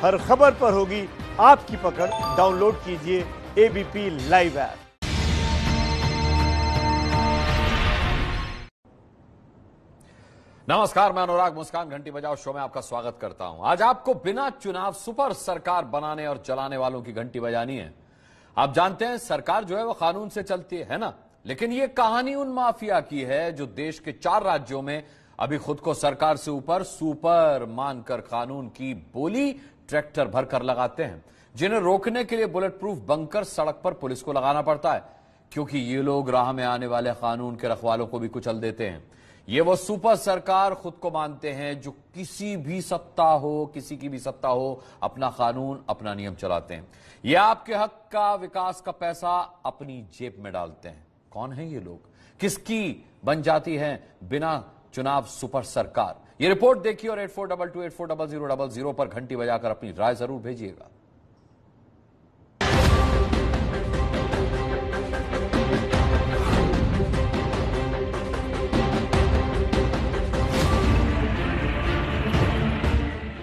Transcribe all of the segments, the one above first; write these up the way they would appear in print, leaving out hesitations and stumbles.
हर खबर पर होगी आपकी पकड़। डाउनलोड कीजिए एबीपी लाइव ऐप। नमस्कार, मैं अनुराग मुस्कान घंटी बजाओ शो में आपका स्वागत करता हूं। आज आपको बिना चुनाव सुपर सरकार बनाने और चलाने वालों की घंटी बजानी है। आप जानते हैं सरकार जो है वो कानून से चलती है ना, लेकिन ये कहानी उन माफिया की है जो देश के 4 राज्यों में अभी खुद को सरकार से ऊपर सुपर मानकर कानून की बोली ट्रैक्टर भरकर लगाते हैं, जिन्हें रोकने के लिए बुलेट प्रूफ बंकर सड़क पर पुलिस को लगाना पड़ता है, क्योंकि ये लोग राह में आने वाले कानून के रखवालों को भी कुचल देते हैं। ये वो सुपर सरकार खुद को मानते हैं जो किसी की भी सत्ता हो, अपना कानून अपना नियम चलाते हैं। ये आपके हक का, विकास का पैसा अपनी जेब में डालते हैं। कौन है ये लोग, किसकी बन जाती है बिना चुनाव सुपर सरकार? ये रिपोर्ट देखिए और 8422840000 पर घंटी बजाकर अपनी राय जरूर भेजिएगा।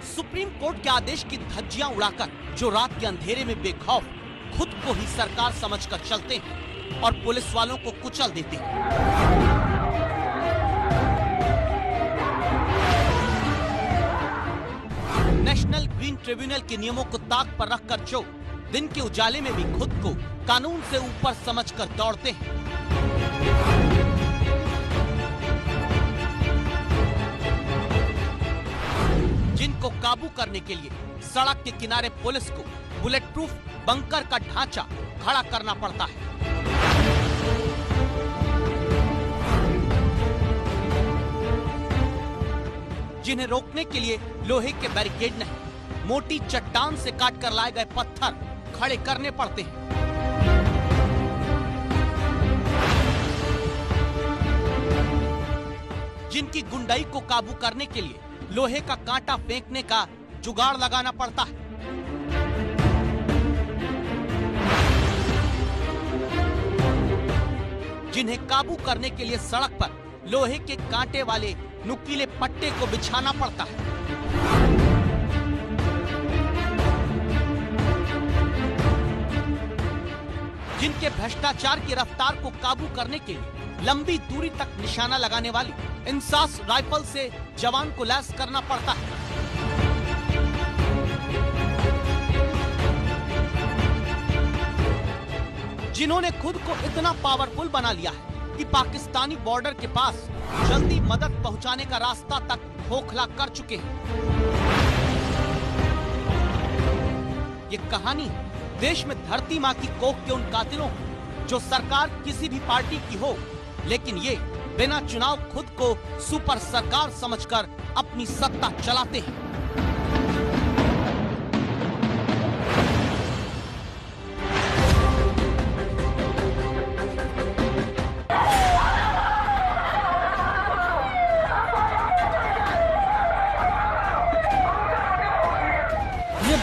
सुप्रीम कोर्ट के आदेश की धज्जियां उड़ाकर जो रात के अंधेरे में बेखौफ खुद को ही सरकार समझकर चलते हैं और पुलिस वालों को कुचल देते हैं। नेशनल ग्रीन ट्रिब्यूनल के नियमों को ताक पर रखकर जो दिन के उजाले में भी खुद को कानून से ऊपर समझकर दौड़ते हैं, जिनको काबू करने के लिए सड़क के किनारे पुलिस को बुलेट प्रूफ बंकर का ढांचा खड़ा करना पड़ता है, जिन्हें रोकने के लिए लोहे के बैरिकेड नहीं, मोटी चट्टान से काटकर लाए गए पत्थर खड़े करने पड़ते हैं, जिनकी गुंडाई को काबू करने के लिए लोहे का कांटा फेंकने का जुगाड़ लगाना पड़ता है, जिन्हें काबू करने के लिए सड़क पर लोहे के कांटे वाले नुकीले पट्टे को बिछाना पड़ता है, जिनके भ्रष्टाचार की रफ्तार को काबू करने के लिए लंबी दूरी तक निशाना लगाने वाली इंसास राइफल से जवान को लैस करना पड़ता है, जिन्होंने खुद को इतना पावरफुल बना लिया है कि पाकिस्तानी बॉर्डर के पास जल्दी मदद पहुंचाने का रास्ता तक खोखला कर चुके हैं। ये कहानी देश में धरती मां की कोख के उन कातिलों जो सरकार किसी भी पार्टी की हो, लेकिन ये बिना चुनाव खुद को सुपर सरकार समझकर अपनी सत्ता चलाते हैं।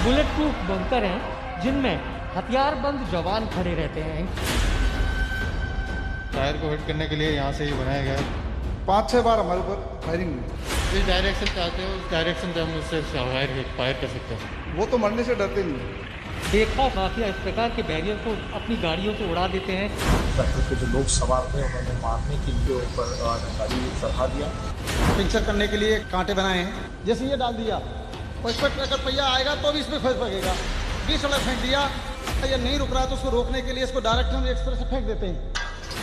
बुलेट प्रूफ बंकर हैं जिनमें हथियारबंद जवान खड़े रहते हैं। टायर को हिट करने के लिए यहाँ से ही बनाया गया है। 5-6 बार हमारे ऊपर फायरिंग हुई। जिस डायरेक्शन चाहते हो उस डायरेक्शन से हम उससे फायर कर सकते हैं। वो तो मरने से डरते नहीं। बेखौफ माफिया इस प्रकार के बैरियर को अपनी गाड़ियों से उड़ा देते हैं। ट्रैक्टर पे जो लोग सवार थे उन्होंने मारने के लिए ऊपर गाड़ी चढ़ा दिया। पंक्चर करने के लिए कांटे बनाए हैं, जैसे ये डाल दिया और इस पर अगर पहिया आएगा तो भी इसमें फंस पड़ेगा। 20 सड़क फेंक दिया, ये नहीं रुक रहा तो उसको रोकने के लिए इसको डायरेक्ट हम एक्सप्रेस से फेंक देते हैं,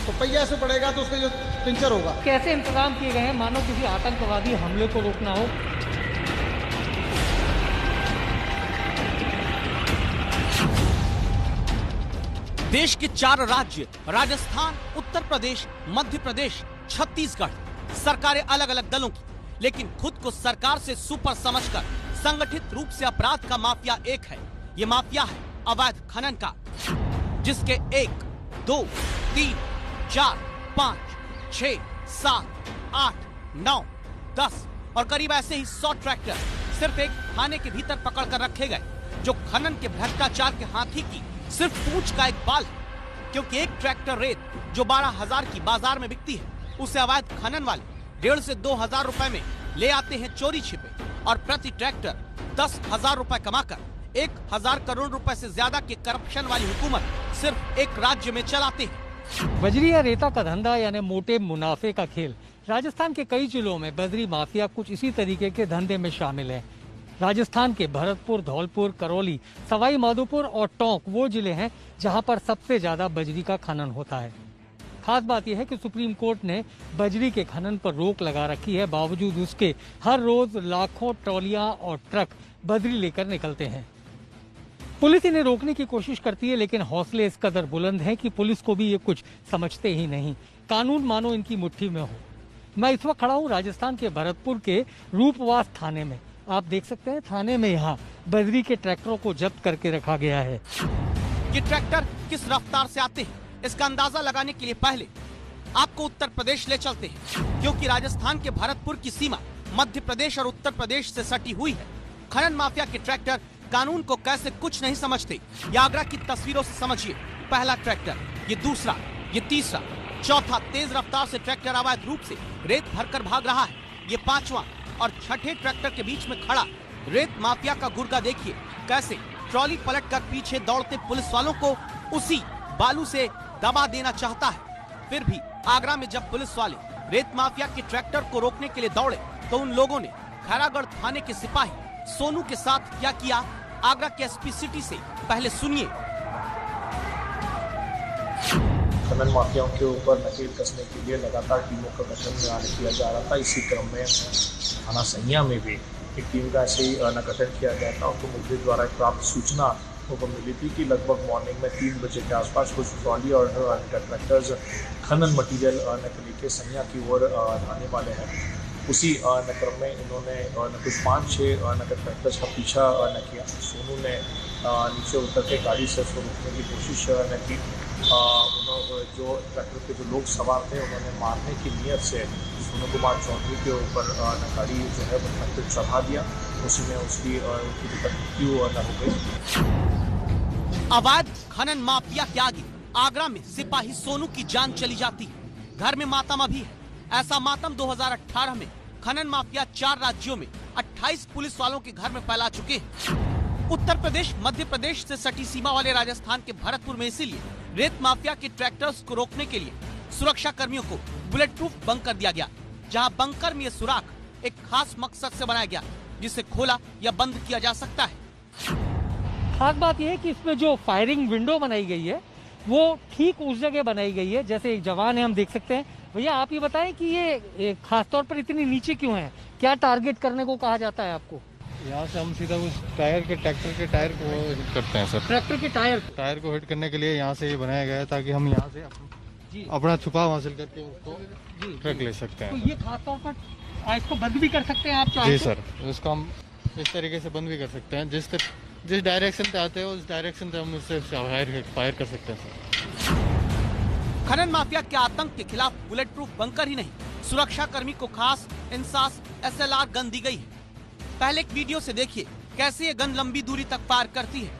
तो पहिया से पड़ेगा तो उसका जो पंक्चर होगा। कैसे इंतजाम किए गए हैं मानो किसी आतंकवादी हमले को रोकना हो। देश के 4 राज्य राजस्थान, उत्तर प्रदेश, मध्य प्रदेश, छत्तीसगढ़ सरकारें अलग अलग दलों की, लेकिन खुद को सरकार से सुपर समझकर संगठित रूप से अपराध का माफिया एक है। ये माफिया है अवैध खनन का, जिसके 1, 2, 3, 4, 5, 6, 7, 8, 9, 10 और करीब ऐसे ही 100 ट्रैक्टर सिर्फ एक थाने के भीतर पकड़ कर रखे गए, जो खनन के भ्रष्टाचार के हाथी की सिर्फ पूंछ का एक बाल है। क्योंकि एक ट्रैक्टर रेत जो 12,000 की बाजार में बिकती है, उसे अवैध खनन वाले 1,500 से 2,000 रुपए में ले आते हैं चोरी छिपे और प्रति ट्रैक्टर 10,000 रुपए कमाकर 1,000 करोड़ रुपए से ज्यादा के करप्शन वाली हुकूमत सिर्फ एक राज्य में चलाते हैं। बजरी या रेता का धंधा यानी मोटे मुनाफे का खेल। राजस्थान के कई जिलों में बजरी माफिया कुछ इसी तरीके के धंधे में शामिल है। राजस्थान के भरतपुर, धौलपुर, करौली, सवाई माधोपुर और टोंक वो जिले हैं जहां पर सबसे ज्यादा बजरी का खनन होता है। खास बात यह है कि सुप्रीम कोर्ट ने बजरी के खनन पर रोक लगा रखी है, बावजूद उसके हर रोज लाखों ट्रॉलियां और ट्रक बजरी लेकर निकलते हैं। पुलिस इन्हें रोकने की कोशिश करती है, लेकिन हौसले इस कदर बुलंद हैं कि पुलिस को भी ये कुछ समझते ही नहीं। कानून मानो इनकी मुट्ठी में हो। मैं इस वक्त खड़ा हूँ राजस्थान के भरतपुर के रूपवास थाने में। आप देख सकते हैं थाने में यहाँ बजरी के ट्रैक्टरों को जब्त करके रखा गया है। ये ट्रैक्टर किस रफ्तार से आते हैं इसका अंदाजा लगाने के लिए पहले आपको उत्तर प्रदेश ले चलते हैं, क्योंकि राजस्थान के भरतपुर की सीमा मध्य प्रदेश और उत्तर प्रदेश से सटी हुई है। खनन माफिया के ट्रैक्टर कानून को कैसे कुछ नहीं समझते, ये आगरा की तस्वीरों से समझिए। पहला ट्रैक्टर, ये दूसरा, ये तीसरा, चौथा तेज रफ्तार से ट्रैक्टर अवैध रूप से रेत भरकर भाग रहा है। ये पांचवा और छठे ट्रैक्टर के बीच में खड़ा रेत माफिया का गुर्गा देखिए, कैसे ट्रॉली पलटकर पीछे दौड़ते पुलिस वालों को उसी बालू से दबा देना चाहता है। फिर भी आगरा में जब पुलिस वाले रेत माफिया के ट्रैक्टर को रोकने के लिए दौड़े तो उन लोगों ने खैरागढ़ थाने के सिपाही सोनू के साथ क्या किया, आगरा के एसपी सिटी से पहले सुनिए। खनन माफियाओं के ऊपर नकेल कसने के लिए लगातार टीमों का गठन किया जा रहा था। इसी क्रम में थाना सैया में भी एक टीम का ऐसे ही गठन किया गया था। उनको मुखबिर द्वारा प्राप्त सूचना को मिली थी कि लगभग मॉर्निंग में 3 बजे के आसपास कुछ ट्रॉली और ट्रैक्टर्स खनन मटीरियल लेके सैया की ओर आने वाले हैं। उसी क्रम में इन्होंने कुछ 5-6 ट्रैक्टर्स का पीछा न किया। सोनू ने नीचे उतर के गाड़ी से उसको रोकने की कोशिश न की। उन्होंने जो ट्रैक्टर के जो लोग सवार थे उन्होंने मारने की नीयत से सोनू कुमार चौधरी के ऊपर गाड़ी जो है वो ट्रैक्टर चढ़ा दिया। उसी में उसकी मृत्यु न हो गई। अवैध खनन माफिया के आगे आगरा में सिपाही सोनू की जान चली जाती है। घर में मातम अभी है। ऐसा मातम 2018 में खनन माफिया 4 राज्यों में 28 पुलिस वालों के घर में फैला चुके हैं। उत्तर प्रदेश, मध्य प्रदेश से सटी सीमा वाले राजस्थान के भरतपुर में इसीलिए रेत माफिया के ट्रैक्टर्स को रोकने के लिए सुरक्षा कर्मियों को बुलेट प्रूफ बंकर दिया गया, जहां बंकर में ये सुराख एक खास मकसद से बनाया गया जिसे खोला या बंद किया जा सकता है। खास बात यह है कि इसमें जो फायरिंग विंडो बनाई गई है वो ठीक उस जगह बनाई गई है जैसे एक जवान है, हम देख सकते हैं। भैया आप ये बताएं कि ये खास तौर पर इतनी नीचे क्यों है, क्या टारगेट करने को कहा जाता है आपको? यहाँ से हम सीधा उस ट्रैक्टर के टायर को हिट करते हैं सर। ट्रैक्टर के टायर को हिट करने के लिए यहाँ से ये बनाया गया है ताकि हम यहाँ से अपना छुपाव हासिल करके उसको ट्रक ले सकते हैं। तो ये खास तौर पर इसको बंद भी कर सकते हैं आप चाहें? जी सर, इसको हम इस तरीके से बंद भी कर सकते हैं। जिस डायरेक्शन पे आते हैं उस डायरेक्शन से हम उससे फायर कर सकते हैं सर। खनन माफिया के आतंक के खिलाफ बुलेट प्रूफ बंकर ही नहीं, सुरक्षा कर्मी को खास इंसास SLR गन दी गई है। पहले एक वीडियो से देखिए कैसे ये गन लंबी दूरी तक फायर करती है।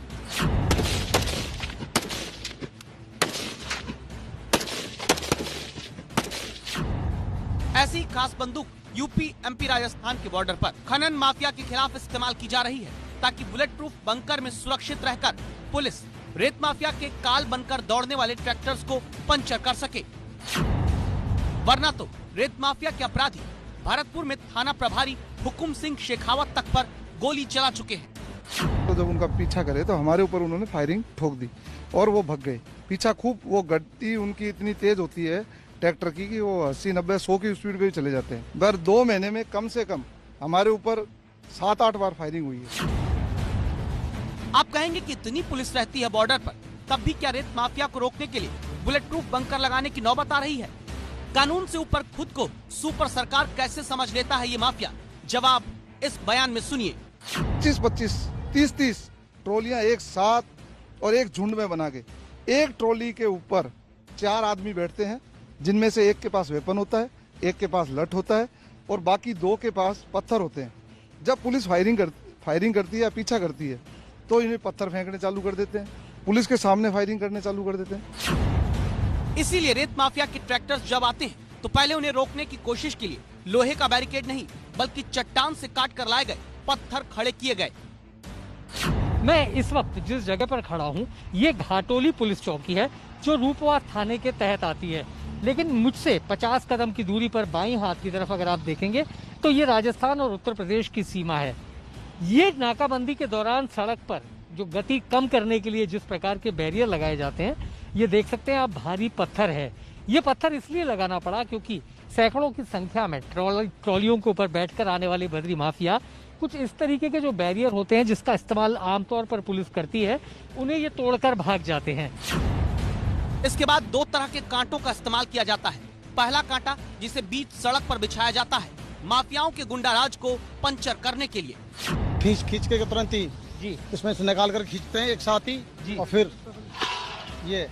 ऐसी खास बंदूक यूपी, MP, राजस्थान के बॉर्डर पर खनन माफिया के खिलाफ इस्तेमाल की जा रही है ताकि बुलेट प्रूफ बंकर में सुरक्षित रहकर पुलिस रेत माफिया के काल बनकर दौड़ने वाले ट्रैक्टर्स को पंचर कर सके। वरना तो रेत माफिया के अपराधी भरतपुर में थाना प्रभारी हुकुम सिंह शेखावत तक पर गोली चला चुके हैं। तो जब उनका पीछा करे तो हमारे ऊपर उन्होंने फायरिंग ठोक दी और वो भाग गए। पीछा खूब, वो गति उनकी इतनी तेज होती है ट्रैक्टर की कि वो 80, 90, 100 की स्पीड पे भी चले जाते हैं। दर 2 महीने में कम से कम हमारे ऊपर 7-8 बार फायरिंग हुई है। आप कहेंगे कि इतनी पुलिस रहती है बॉर्डर पर, तब भी क्या रेत माफिया को रोकने के लिए बुलेट प्रूफ बंकर लगाने की नौबत आ रही है? कानून से ऊपर खुद को सुपर सरकार कैसे समझ लेता है ये माफिया? जवाब इस बयान में सुनिए। 25-25, 30-30 ट्रॉलियां एक साथ और एक झुंड में बना के, एक ट्रॉली के ऊपर 4 आदमी बैठते हैं, जिनमें से एक के पास वेपन होता है, एक के पास लठ होता है और बाकी 2 के पास पत्थर होते हैं। जब पुलिस फायरिंग करती है या पीछा करती है तो इन्हें पत्थर फेंकने चालू कर देते हैं, पुलिस के सामने फायरिंग करने चालू कर देते हैं। इसीलिए रेत माफिया के ट्रैक्टर्स जब आते हैं तो पहले उन्हें रोकने की कोशिश के लिए लोहे का बैरिकेड नहीं बल्कि चट्टान से काट कर लाए गए पत्थर खड़े किए गए। मैं इस वक्त जिस जगह पर खड़ा हूँ ये घाटोली पुलिस चौकी है जो रूपवास थाने के तहत आती है, लेकिन मुझसे 50 कदम की दूरी पर बाईं हाथ की तरफ अगर आप देखेंगे तो ये राजस्थान और उत्तर प्रदेश की सीमा है। ये नाकाबंदी के दौरान सड़क पर जो गति कम करने के लिए जिस प्रकार के बैरियर लगाए जाते हैं, ये देख सकते हैं आप, भारी पत्थर है। ये पत्थर इसलिए लगाना पड़ा क्योंकि सैकड़ों की संख्या में ट्रॉलियों के ऊपर बैठकर आने वाले बद्री माफिया कुछ इस तरीके के जो बैरियर होते हैं जिसका इस्तेमाल आमतौर पर पुलिस करती है, उन्हें ये तोड़कर भाग जाते हैं। इसके बाद दो तरह के कांटों का इस्तेमाल किया जाता है। पहला कांटा जिसे बीच सड़क पर बिछाया जाता है माफियाओं के गुंडाराज को पंचर करने के लिए। खींच के तुरंत ही जी इसमें से निकाल कर खींचते हैं एक साथ ही जी। और फिर ये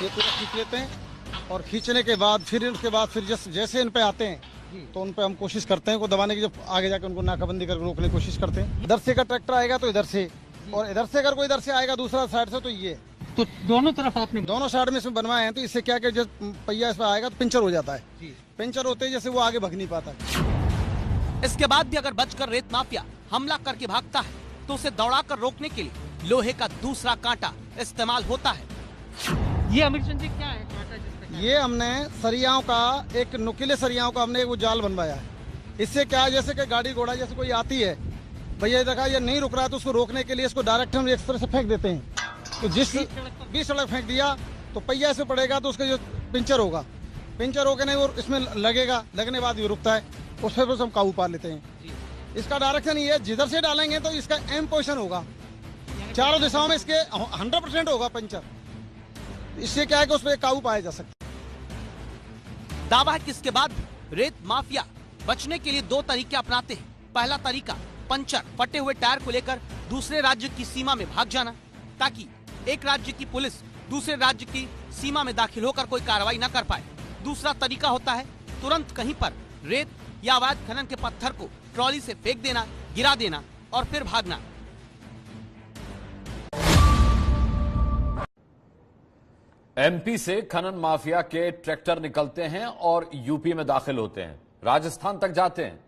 पूरा खींच लेते हैं और खींचने के बाद फिर जैसे इन पे आते हैं तो उन पे हम कोशिश करते हैं को दबाने की, जब आगे जाकर उनको नाकाबंदी करके रोकने की कोशिश करते हैं। इधर से का ट्रैक्टर आएगा तो इधर से, और इधर से अगर कोई इधर से आएगा दूसरा साइड से तो ये तो दोनों तरफ आपने दोनों साइड में इसमें बनवाए हैं। तो इससे क्या कि जब पहिया इस पर आएगा तो पंचर हो जाता है। पंचर होते ही जैसे वो आगे भाग नहीं पाता। इसके बाद भी अगर बचकर रेत माफिया हमला करके भागता है तो उसे दौड़ाकर रोकने के लिए लोहे का दूसरा कांटा इस्तेमाल होता है। ये अमीरचंद जी क्या है कांटा जिसपे? ये हमने सरियाओं का, एक नुकीले सरियाओं का हमने वो जाल बनवाया है। इससे क्या है, जैसे कि गाड़ी घोड़ा जैसे कोई आती है, भैया देखा ये नहीं रुक रहा है तो उसको रोकने के लिए इसको डायरेक्ट हम एक तरह से फेंक देते हैं। तो जिस 20 सड़क फेंक दिया तो पहिया से पड़ेगा तो उसका जो पंचर होगा, पंचर होकर नहीं वो इसमें लगेगा, लगने के बाद ये रुकता है, उस पर हम काबू पा लेते हैं। इसका डायरेक्शन ये है, जिधर से डालेंगे तो इसका एम पोजिशन होगा, चारों दिशाओं में इसके 100% होगा पंचर। इससे क्या है कि उस पर काबू पाया जा सकता है। दावा है कि इसके बाद रेत माफिया बचने के लिए दो तरीके अपनाते हैं। पहला तरीका पंचर फटे हुए टायर को लेकर दूसरे राज्य की सीमा में भाग जाना, ताकि एक राज्य की पुलिस दूसरे राज्य की सीमा में दाखिल होकर कोई कार्रवाई न कर पाए। दूसरा तरीका होता है तुरंत कहीं पर रेत या अवैध खनन के पत्थर को ट्रॉली से फेंक देना, गिरा देना और फिर भागना। एमपी से खनन माफिया के ट्रैक्टर निकलते हैं और यूपी में दाखिल होते हैं, राजस्थान तक जाते हैं।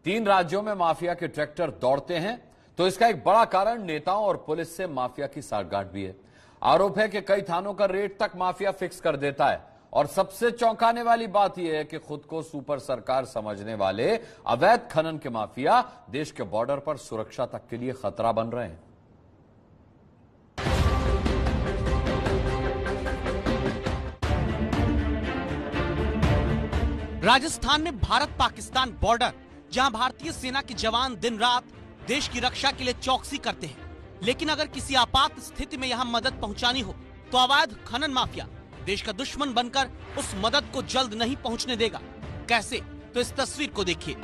3 राज्यों में माफिया के ट्रैक्टर दौड़ते हैं, तो इसका एक बड़ा कारण नेताओं और पुलिस से माफिया की साठगांठ भी है। आरोप है कि कई थानों का रेट तक माफिया फिक्स कर देता है। और सबसे चौंकाने वाली बात यह है कि खुद को सुपर सरकार समझने वाले अवैध खनन के माफिया देश के बॉर्डर पर सुरक्षा तक के लिए खतरा बन रहे हैं। राजस्थान में भारत पाकिस्तान बॉर्डर, जहां भारतीय सेना के जवान दिन रात देश की रक्षा के लिए चौकसी करते हैं, लेकिन अगर किसी आपात स्थिति में यहां मदद पहुंचानी हो तो अवैध खनन माफिया देश का दुश्मन बनकर उस मदद को जल्द नहीं पहुंचने देगा। कैसे? तो इस तस्वीर को देखिए।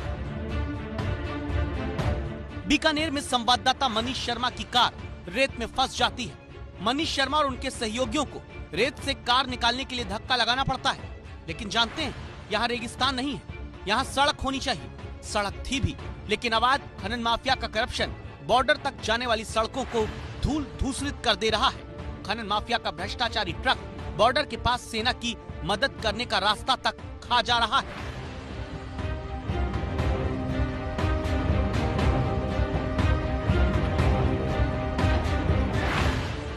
बीकानेर में संवाददाता मनीष शर्मा की कार रेत में फंस जाती है। मनीष शर्मा और उनके सहयोगियों को रेत से कार निकालने के लिए धक्का लगाना पड़ता है, लेकिन जानते हैं यहाँ रेगिस्तान नहीं है, यहाँ सड़क होनी चाहिए। सड़क थी भी, लेकिन अवैध खनन माफिया का करप्शन बॉर्डर तक जाने वाली सड़कों को धूल धूसरित कर दे रहा है। खनन माफिया का भ्रष्टाचारी ट्रक बॉर्डर के पास सेना की मदद करने का रास्ता तक खा जा रहा है।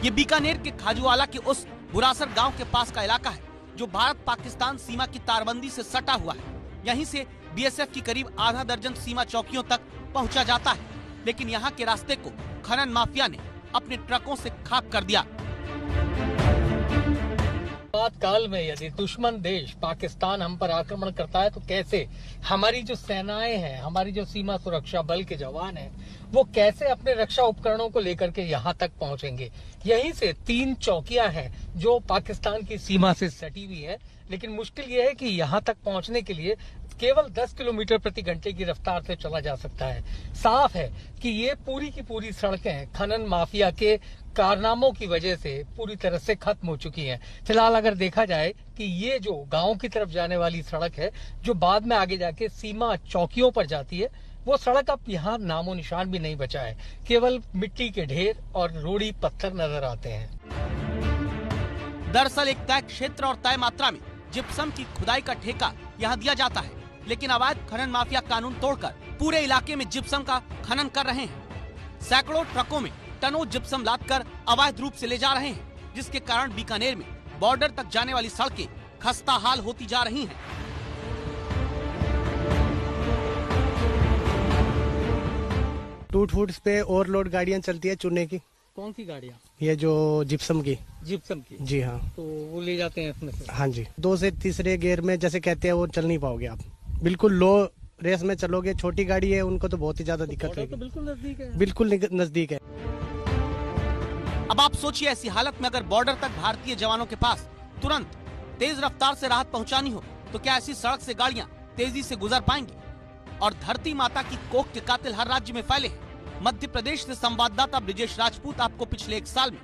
ये बीकानेर के खाजूवाला के उस बुरासर गांव के पास का इलाका है जो भारत पाकिस्तान सीमा की तारबंदी से सटा हुआ है। यहीं से बीएसएफ की करीब आधा दर्जन सीमा चौकियों तक पहुंचा जाता है, लेकिन यहाँ के रास्ते को खनन माफिया ने अपने ट्रकों से खाक कर दिया। आपातकाल में यदि दुश्मन देश पाकिस्तान हम पर आक्रमण करता है तो कैसे हमारी जो सेनाएं हैं, हमारी जो सीमा सुरक्षा बल के जवान हैं, वो कैसे अपने रक्षा उपकरणों को लेकर के यहाँ तक पहुँचेंगे। यहीं से 3 चौकियां हैं जो पाकिस्तान की सीमा से सटी हुई है, लेकिन मुश्किल ये है कि यहाँ तक पहुँचने के लिए केवल 10 किलोमीटर प्रति घंटे की रफ्तार से चला जा सकता है। साफ है कि ये पूरी की पूरी सड़कें खनन माफिया के कारनामों की वजह से पूरी तरह से खत्म हो चुकी हैं। फिलहाल अगर देखा जाए कि ये जो गांव की तरफ जाने वाली सड़क है, जो बाद में आगे जाके सीमा चौकियों पर जाती है, वो सड़क अब यहाँ नामो निशान भी नहीं बचा है। केवल मिट्टी के ढेर और रोड़ी पत्थर नजर आते हैं। दरअसल एक तय क्षेत्र और तय मात्रा में जिप्सम की खुदाई का ठेका यहाँ दिया जाता है। लेकिन अवैध खनन माफिया कानून तोड़कर पूरे इलाके में जिप्सम का खनन कर रहे हैं। सैकड़ों ट्रकों में टनों जिप्सम लादकर अवैध रूप से ले जा रहे हैं, जिसके कारण बीकानेर में बॉर्डर तक जाने वाली सड़कें खस्ता हाल होती जा रही हैं। टूट फूट पे ओवरलोड गाड़ियां चलती है चुनने की। कौन सी गाड़ियाँ? ये जो जिप्सम की। जिप्सम की? जी हाँ। तो वो ले जाते हैं इसमें से? हाँ जी। 2 से तीसरे गियर में जैसे कहते हैं वो चल नहीं पाओगे आप। बिल्कुल लो रेस में चलोगे, छोटी गाड़ी है उनको तो बहुत ही ज्यादा दिक्कत है। तो बिल्कुल नजदीक है। बिल्कुल नजदीक है। अब आप सोचिए, ऐसी हालत में अगर बॉर्डर तक भारतीय जवानों के पास तुरंत तेज रफ्तार से राहत पहुंचानी हो तो क्या ऐसी सड़क से गाड़ियां तेजी से गुजर पाएंगी? और धरती माता की कोख के कातिल हर राज्य में फैले हैं। मध्य प्रदेश से संवाददाता ब्रिजेश राजपूत आपको पिछले 1 साल में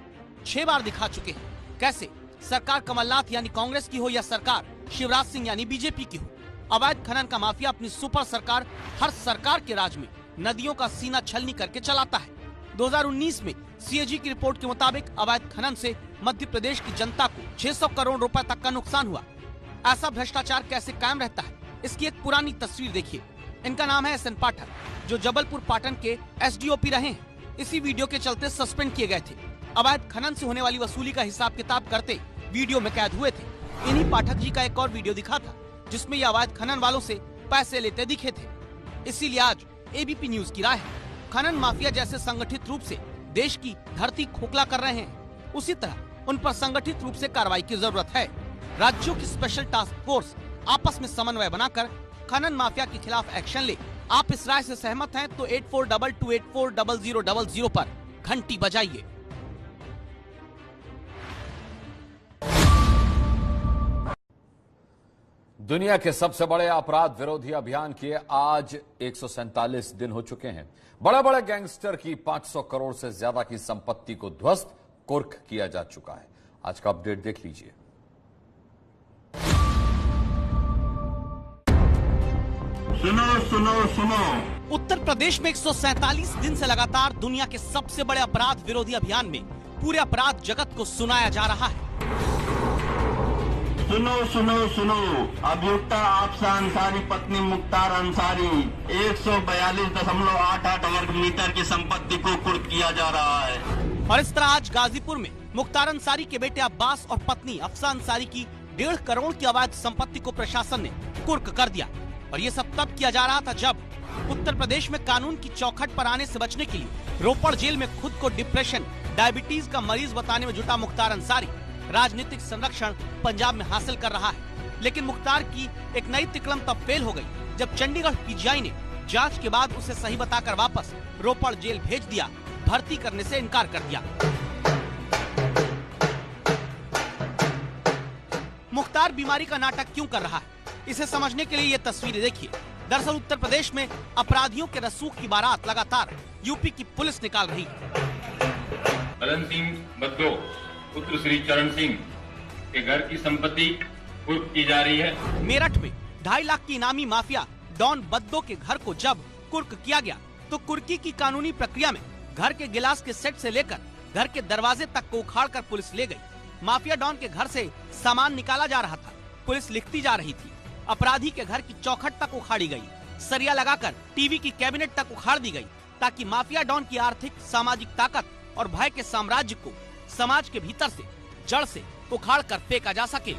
6 बार दिखा चुके हैं कैसे सरकार कमलनाथ यानी कांग्रेस की हो या सरकार शिवराज सिंह यानी बीजेपी की हो, अवैध खनन का माफिया अपनी सुपर सरकार हर सरकार के राज में नदियों का सीना छलनी करके चलाता है। 2019 में सीएजी की रिपोर्ट के मुताबिक अवैध खनन से मध्य प्रदेश की जनता को 600 करोड़ रुपए तक का नुकसान हुआ। ऐसा भ्रष्टाचार कैसे कायम रहता है, इसकी एक पुरानी तस्वीर देखिए। इनका नाम है SN पाठक, जो जबलपुर पाटन के SDOP रहे हैं। इसी वीडियो के चलते सस्पेंड किए गए थे। अवैध खनन से होने वाली वसूली का हिसाब किताब करते वीडियो में कैद हुए थे। इन्हीं पाठक जी का एक और वीडियो दिखा था जिसमें ये अवैध खनन वालों से पैसे लेते दिखे थे। इसीलिए आज ABP न्यूज की राय है, खनन माफिया जैसे संगठित रूप से देश की धरती खोखला कर रहे हैं, उसी तरह उन पर संगठित रूप से कार्रवाई की जरूरत है। राज्यों की स्पेशल टास्क फोर्स आपस में समन्वय बनाकर खनन माफिया के खिलाफ एक्शन ले। आप इस राय से सहमत हैं तो 8422840000 पर घंटी बजाइए। दुनिया के सबसे बड़े अपराध विरोधी अभियान के आज 147 दिन हो चुके हैं। बड़े बड़े गैंगस्टर की 500 करोड़ से ज्यादा की संपत्ति को ध्वस्त कुर्क किया जा चुका है। आज का अपडेट देख लीजिए। सुनो सुनो सुनो, उत्तर प्रदेश में 147 दिन से लगातार दुनिया के सबसे बड़े अपराध विरोधी अभियान में पूरे अपराध जगत को सुनाया जा रहा है। सुनो सुनो सुनो, अभियुक्ता आफसा अंसारी पत्नी मुख्तार अंसारी 142.88 वर्ग मीटर की संपत्ति को कुर्क किया जा रहा है। और इस तरह आज गाजीपुर में मुख्तार अंसारी के बेटे अब्बास और पत्नी अफसा अंसारी की 1.5 करोड़ की अवैध संपत्ति को प्रशासन ने कुर्क कर दिया। और ये सब तब किया जा रहा था जब उत्तर प्रदेश में कानून की चौखट पर आने से बचने के लिए रोपड़ जेल में खुद को डिप्रेशन, डायबिटीज का मरीज बताने में जुटा मुख्तार अंसारी राजनीतिक संरक्षण पंजाब में हासिल कर रहा है। लेकिन मुख्तार की एक नई तिकड़म तब फेल हो गई जब चंडीगढ़ PGI ने जांच के बाद उसे सही बताकर वापस रोपड़ जेल भेज दिया, भर्ती करने से इनकार कर दिया। मुख्तार बीमारी का नाटक क्यों कर रहा है, इसे समझने के लिए ये तस्वीरें देखिए। दरअसल उत्तर प्रदेश में अपराधियों के रसूख की बारात लगातार यूपी की पुलिस निकाल रही है। बलन सिंह बद्दो पुत्र श्री चरण सिंह के घर की संपत्ति कुर्क की जा रही है। मेरठ में 2.5 लाख की इनामी माफिया डॉन बद्दो के घर को जब कुर्क किया गया तो कुर्की की कानूनी प्रक्रिया में घर के गिलास के सेट से लेकर घर के दरवाजे तक को उखाड़कर पुलिस ले गई। माफिया डॉन के घर से सामान निकाला जा रहा था, पुलिस लिखती जा रही थी। अपराधी के घर की चौखट तक उखाड़ी गई, सरिया लगाकर टीवी की कैबिनेट तक उखाड़ दी गई ताकि माफिया डॉन की आर्थिक सामाजिक ताकत और भय के साम्राज्य को समाज के भीतर से जड़ से उखाड़ कर फेंका जा सके।